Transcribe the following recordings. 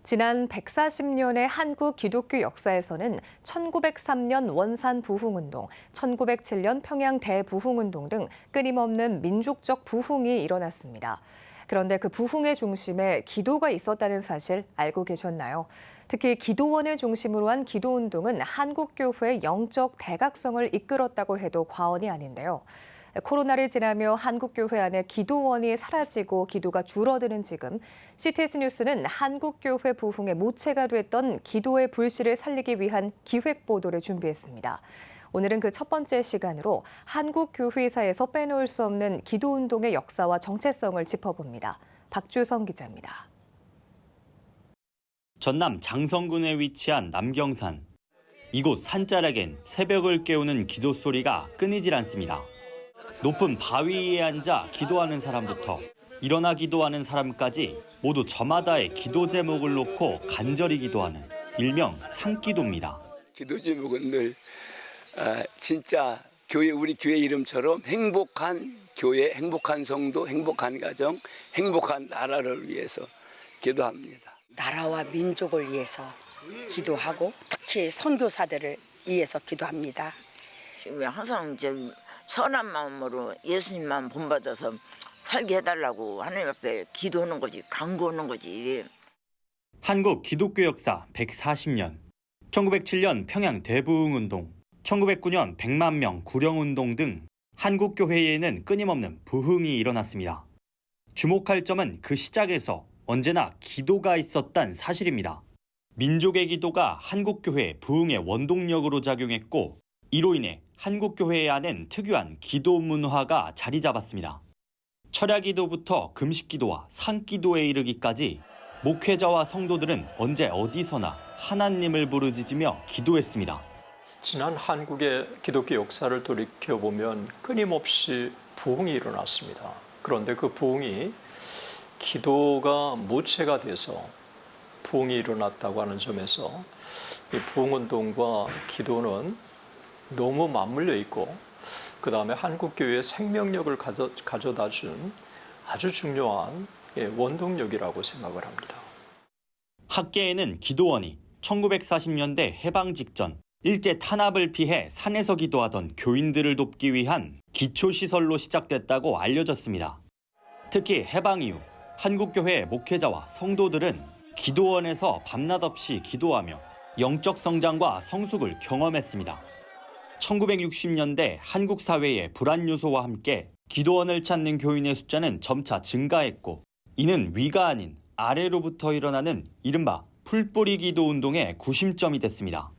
지난 140년의 한국 기독교 역사에서는 1903년 원산 부흥운동, 1907년 평양 대부흥운동 등 끊임없는 민족적 부흥이 일어났습니다. 그런데 그 부흥의 중심에 기도가 있었다는 사실 알고 계셨나요? 특히 기도원을 중심으로 한 기도운동은 한국교회의 영적 대각성을 이끌었다고 해도 과언이 아닌데요. 코로나를 지나며 한국교회 안에 기도원이 사라지고 기도가 줄어드는 지금 CTS 뉴스는 한국교회 부흥의 모체가 됐던 기도의 불씨를 살리기 위한 기획보도를 준비했습니다. 오늘은 그 첫 번째 시간으로 한국교회사에서 빼놓을 수 없는 기도운동의 역사와 정체성을 짚어봅니다. 박주성 기자입니다. 전남 장성군에 위치한 남경산. 이곳 산자락엔 새벽을 깨우는 기도 소리가 끊이질 않습니다. 높은 바위 위에 앉아 기도하는 사람부터 일어나 기도하는 사람까지 모두 저마다의 기도 제목을 놓고 간절히 기도하는 일명 산기도입니다. 기도 제목은 늘 진짜 우리 교회 이름처럼 행복한 교회, 행복한 성도, 행복한 가정, 행복한 나라를 위해서 기도합니다. 나라와 민족을 위해서 기도하고 특히 선교사들을 위해서 기도합니다. 항상 선한 마음으로 예수님만 본받아서 살게 해달라고 하나님 앞에 기도하는 거지, 간구하는 거지. 한국 기독교 역사 140년, 1907년 평양 대부흥운동, 1909년 100만 명 구령운동 등 한국교회에는 끊임없는 부흥이 일어났습니다. 주목할 점은 그 시작에서 언제나 기도가 있었단 사실입니다. 민족의 기도가 한국교회 부흥의 원동력으로 작용했고 이로 인해 한국교회 안엔 특유한 기도 문화가 자리 잡았습니다. 철야기도부터 금식기도와 산기도에 이르기까지 목회자와 성도들은 언제 어디서나 하나님을 부르짖으며 기도했습니다. 지난 한국의 기독교 역사를 돌이켜보면 끊임없이 부흥이 일어났습니다. 그런데 그 부흥이 기도가 모체가 돼서 부흥이 일어났다고 하는 점에서 이 부흥운동과 기도는 너무 맞물려 있고 그 다음에 한국교회의 생명력을 가져다 준 아주 중요한 원동력이라고 생각을 합니다. 학계에는 기도원이 1940년대 해방 직전 일제 탄압을 피해 산에서 기도하던 교인들을 돕기 위한 기초시설로 시작됐다고 알려졌습니다. 특히 해방 이후 한국교회 목회자와 성도들은 기도원에서 밤낮 없이 기도하며 영적 성장과 성숙을 경험했습니다. 1960년대 한국 사회의 불안 요소와 함께 기도원을 찾는 교인의 숫자는 점차 증가했고 이는 위가 아닌 아래로부터 일어나는 이른바 풀뿌리 기도 운동의 구심점이 됐습니다.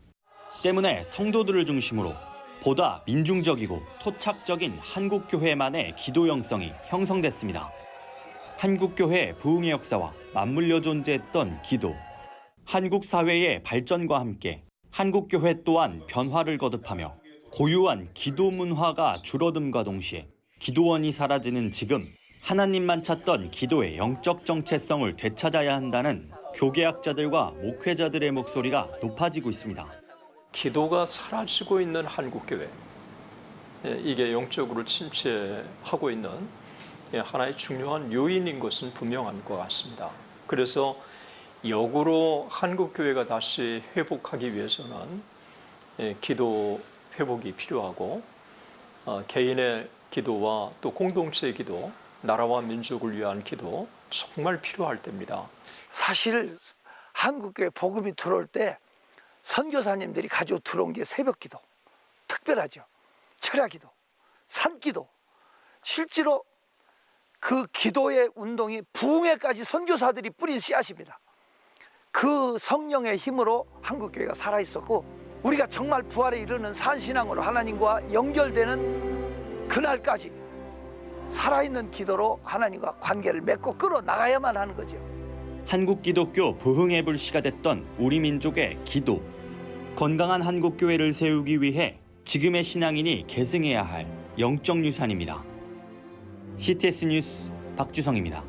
때문에 성도들을 중심으로 보다 민중적이고 토착적인 한국교회만의 기도 영성이 형성됐습니다. 한국교회 부흥의 역사와 맞물려 존재했던 기도. 한국 사회의 발전과 함께 한국교회 또한 변화를 거듭하며 고유한 기도 문화가 줄어듦과 동시에 기도원이 사라지는 지금 하나님만 찾던 기도의 영적 정체성을 되찾아야 한다는 교계학자들과 목회자들의 목소리가 높아지고 있습니다. 기도가 사라지고 있는 한국교회, 이게 영적으로 침체하고 있는 하나의 중요한 요인인 것은 분명한 것 같습니다. 그래서 역으로 한국교회가 다시 회복하기 위해서는 기도 회복이 필요하고 개인의 기도와 또 공동체의 기도, 나라와 민족을 위한 기도 정말 필요할 때입니다. 사실 한국교회 복음이 들어올 때 선교사님들이 가지고 들어온 게 새벽기도, 특별하죠. 철야기도, 산기도. 실제로 그 기도의 운동이 부흥회까지 선교사들이 뿌린 씨앗입니다. 그 성령의 힘으로 한국교회가 살아있었고 우리가 정말 부활에 이르는 산신앙으로 하나님과 연결되는 그날까지 살아있는 기도로 하나님과 관계를 맺고 끌어나가야만 하는 거죠. 한국 기독교 부흥의 불씨가 됐던 우리 민족의 기도. 건강한 한국교회를 세우기 위해 지금의 신앙인이 계승해야 할 영적 유산입니다. CTS 뉴스 박주성입니다.